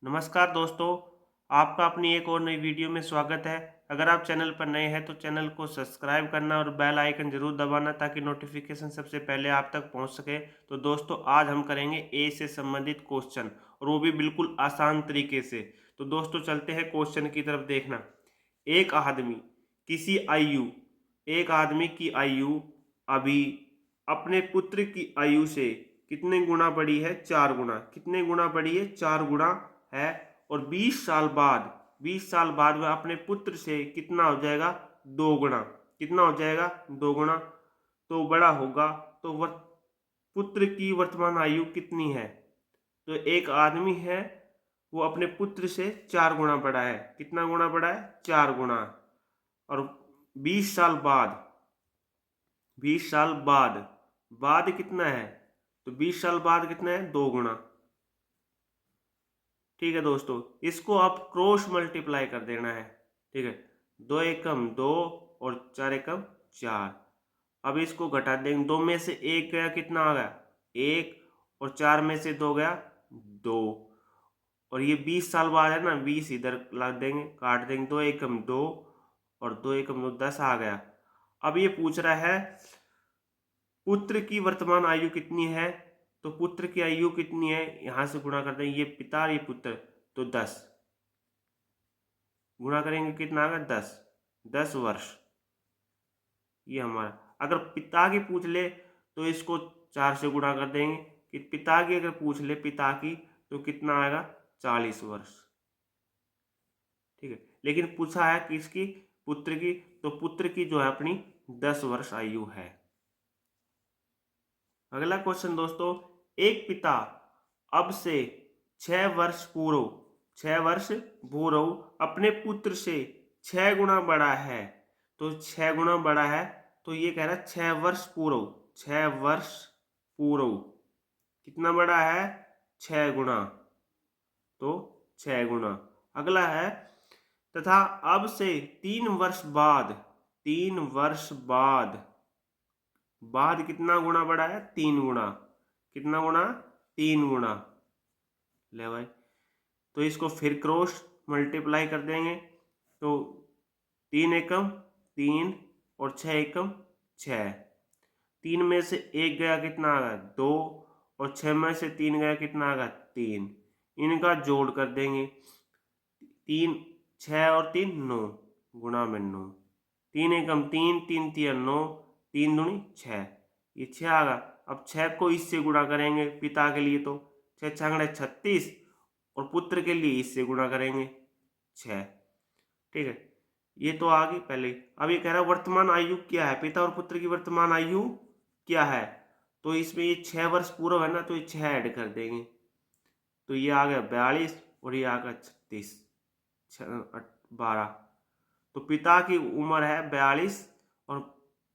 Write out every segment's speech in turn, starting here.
नमस्कार दोस्तों, आपका अपनी एक और नई वीडियो में स्वागत है। अगर आप चैनल पर नए हैं तो चैनल को सब्सक्राइब करना और बेल आइकन ज़रूर दबाना ताकि नोटिफिकेशन सबसे पहले आप तक पहुंच सके। तो दोस्तों आज हम करेंगे ए से संबंधित क्वेश्चन और वो भी बिल्कुल आसान तरीके से। तो दोस्तों चलते हैं क्वेश्चन की तरफ। देखना, एक आदमी किसी आयु एक आदमी की आयु अभी अपने पुत्र की आयु से कितने गुना बड़ी है? 4 गुना। कितने गुना बड़ी है? 4 गुना है। और 20 साल बाद वह अपने पुत्र से कितना हो जाएगा? 2 गुना। कितना हो जाएगा? 2 गुना। तो बड़ा होगा। तो पुत्र की वर्तमान आयु कितनी है? तो एक आदमी है, वो अपने पुत्र से 4 गुना बड़ा है। कितना गुना बड़ा है? 4 गुना। और 20 साल बाद 20 साल बाद कितना है? तो 20 साल बाद कितना है? 2 गुना। ठीक है दोस्तों, इसको आप क्रॉस मल्टीप्लाई कर देना है। ठीक है, 2 एकम 2 और 4 एकम 4। अब इसको घटा देंगे। 2 में से 1 गया, कितना आ गया? 1। और 4 में से 2 गया 2। और ये 20 साल बाद है ना, 20 इधर ला देंगे, काट देंगे। 2 एकम 2 और 2 एकम 2, 10 आ गया। अब ये पूछ रहा है पुत्र की वर्तमान आयु कितनी है। तो पुत्र की आयु कितनी है, यहां से गुणा कर देंगे। ये पिता, ये पुत्र, तो 10 गुणा करेंगे, कितना आ गया? 10 वर्ष। ये हमारा, अगर पिता की पूछ ले तो इसको 4 से गुणा कर देंगे। कि पिता की अगर पूछ ले, पिता की, तो कितना आएगा? 40 वर्ष। ठीक है, लेकिन पूछा है किसकी? पुत्र की। तो पुत्र की जो है अपनी 10 वर्ष आयु है। अगला क्वेश्चन दोस्तों, एक पिता अब से 6 वर्ष पूर्व अपने पुत्र से 6 गुना बड़ा है। तो 6 गुना बड़ा है, तो ये कह रहा है 6 वर्ष पूर्व। 6 वर्ष पूर्व कितना बड़ा है? 6 गुना। तो 6 गुना। अगला है, तथा अब से 3 वर्ष बाद 3 वर्ष बाद कितना गुना बढ़ा है? 3 गुना। कितना गुना? 3 गुना। ले भाई, तो इसको फिर क्रॉस मल्टीप्लाई कर देंगे। तो 3 एकम 3 और 6 एकम 6। 3 में से 1 गया, कितना आ गया? 2। और 6 में से 3 गया, कितना आ गया? 3। इनका जोड़ कर देंगे। 3, 6 और 3 9, गुणा में 9। 3 एकम 3, 3 तिया 9, 3 दूनी 6। ये 6 आ गया। अब 6 को इससे गुणा करेंगे पिता के लिए, तो 6 छंगड़े 36। और पुत्र के लिए इससे गुणा करेंगे 6। ठीक है, ये तो आ गई पहले ही। अब ये कह रहा है वर्तमान आयु क्या है? पिता और पुत्र की वर्तमान आयु क्या है? तो इसमें ये 6 वर्ष पूर्व है ना, तो ये 6 ऐड कर देंगे। तो ये आ गया 42 और ये आ गया 36, 12। तो पिता की उम्र है 42 और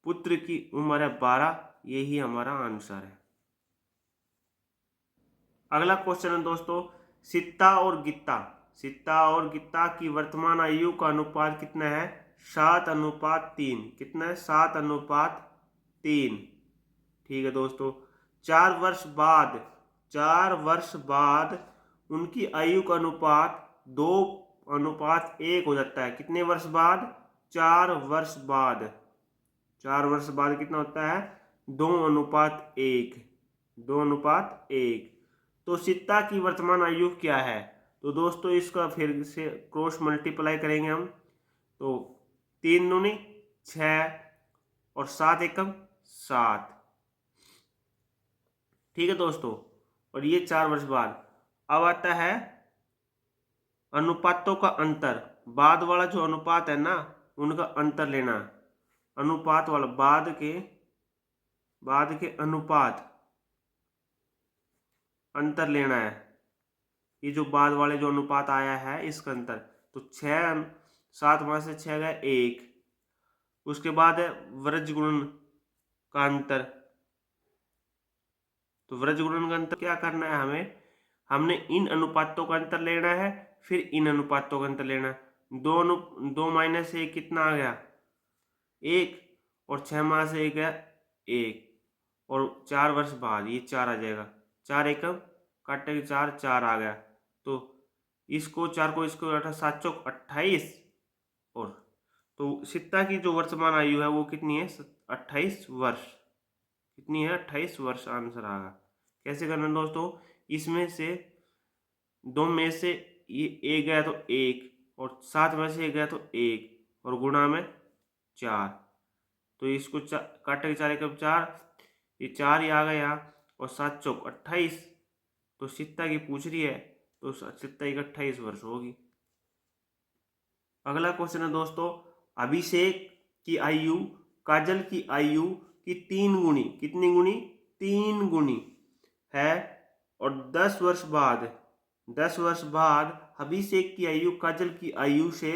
पुत्र की उम्र है 12। यही हमारा आंसर है। अगला क्वेश्चन है दोस्तों, सीता और गित्ता की वर्तमान आयु का अनुपात कितना है? 7:3। कितना है? 7:3। ठीक है दोस्तों, 4 वर्ष बाद उनकी आयु का अनुपात 2:1 हो जाता है। कितने वर्ष बाद? 4 वर्ष बाद। 4 वर्ष बाद कितना होता है? 2:1। 2:1। तो सीता की वर्तमान आयु क्या है? तो दोस्तों इसका फिर से क्रॉस मल्टीप्लाई करेंगे हम। तो 3 दूनी 6 और 7 एकम 7। ठीक है दोस्तों, और ये 4 वर्ष बाद। अब आता है अनुपातों का अंतर। बाद वाला जो अनुपात है ना, उनका अंतर लेना। अनुपात वाला बाद के अनुपात अंतर लेना है। ये जो बाद वाले जो अनुपात आया है, इसका अंतर। तो 6 7 में से 6 गया 1। उसके बाद है व्रज गुणन का अंतर। तो व्रज गुणन का अंतर क्या करना है हमें? हमने इन अनुपातों का अंतर लेना है, फिर इन अनुपातों का अंतर लेना है। 2 माइनस 1 कितना आ गया? 1। और 6 में से 1 गया 1। और 4 वर्ष बाद ये 4 आ जाएगा। 4 एकम काटेंगे 4, 4 आ गया। तो इसको 4 को इसको 7 चौक 28 और तो सीता की जो वर्तमान आयु है वो कितनी है 28 वर्ष। कितनी है 28 वर्ष आंसर आएगा। कैसे करना दोस्तों, इसमें से 2 में से ये एक गया तो 1 और 7 में से 1 गया तो 1 और गुणा में 4, तो इसको काटे 4 एकम 4, ये 4 ही आ गया और 7 चौक 28, तो सीता की पूछ रही है तो सीता की 28 वर्ष होगी। अगला क्वेश्चन है दोस्तों, अभिषेक की आयु काजल की आयु की 3 गुनी, कितनी गुनी 3 गुनी है और 10 वर्ष बाद अभिषेक की आयु काजल की आयु से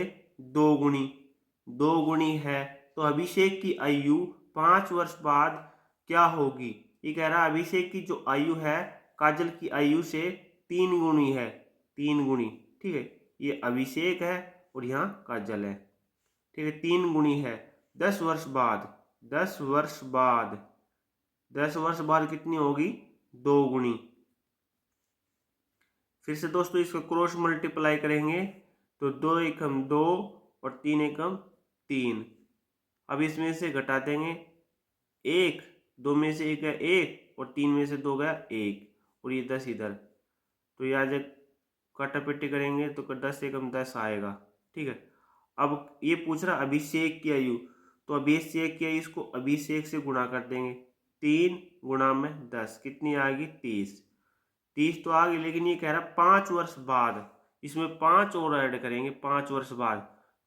2 गुनी है, तो अभिषेक की आयु 5 वर्ष बाद क्या होगी। ये कह रहा है अभिषेक की जो आयु है काजल की आयु से 3 गुनी है, 3 गुनी। ठीक है, ये अभिषेक है और यहाँ काजल है। ठीक है, 3 गुनी है 10 वर्ष बाद, 10 वर्ष बाद कितनी होगी 2 गुनी। फिर से दोस्तों इसको क्रॉस मल्टीप्लाई करेंगे तो 2 एकम 2 और 3 एकम 3। अब इसमें से घटा देंगे 1, 2 में से 1 गया 1 और 3 में से 2 गया 1 और ये 10 इधर, तो यहाँ जब काटापट्टी करेंगे तो 10 एकम 10 आएगा। ठीक है, अब ये पूछ रहा अभिषेक की आयु, तो अभिषेक की आयु इसको अभिषेक से गुणा कर देंगे, 3 गुणा में 10 कितनी आएगी 30 तो आ गई, लेकिन ये कह रहा 5 वर्ष बाद, इसमें 5 और ऐड करेंगे 5 वर्ष बाद,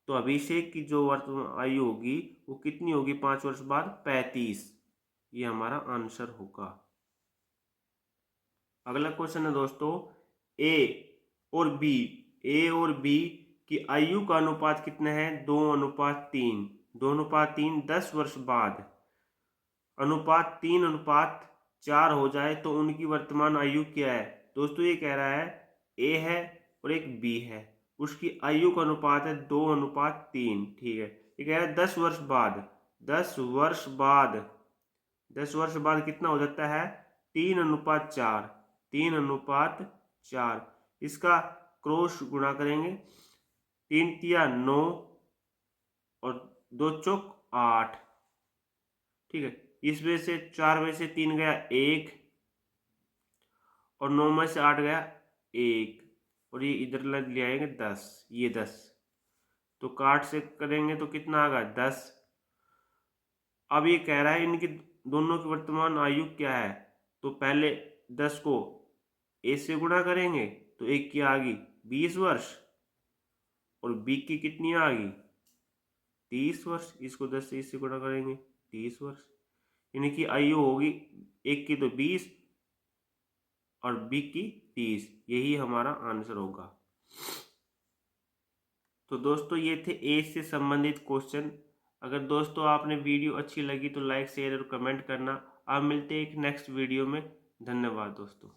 तो अभिषेक की जो वर्तमान आयु होगी वो कितनी होगी 5 वर्ष बाद 35। ये हमारा आंसर होगा। अगला क्वेश्चन है दोस्तों, ए और बी की आयु का अनुपात कितना है 2:3, 2:3 10 वर्ष बाद अनुपात 3:4 हो जाए तो उनकी वर्तमान आयु क्या है। दोस्तों ये कह रहा है ए है और एक बी है, उसकी आयु का अनुपात है 2:3। ठीक है, ये कह रहा है 10 वर्ष बाद, 10 वर्ष बाद कितना हो जाता है 3:4, 3:4। इसका क्रॉस गुणा करेंगे, 3 तिया 9 और 2 चौक 8। ठीक है, इसमें से 4 में से 3 गया 1 और 9 में से 8 गया 1 और ये इधर ले आएंगे 10, ये 10 तो काट से करेंगे तो कितना आएगा 10। अब ये कह रहा है इनकी दोनों की वर्तमान आयु क्या है, तो पहले 10 को ए से गुणा करेंगे तो एक की आ गई 20 वर्ष और बी की कितनी आ गई 30 वर्ष, इसको 10 से इससे गुणा करेंगे 30 वर्ष। इनकी आयु होगी एक की तो 20 और बी की 30, यही हमारा आंसर होगा। तो दोस्तों ये थे एज से संबंधित क्वेश्चन। अगर दोस्तों आपने वीडियो अच्छी लगी तो लाइक शेयर और कमेंट करना। आप मिलते हैं एक नेक्स्ट वीडियो में। धन्यवाद दोस्तों।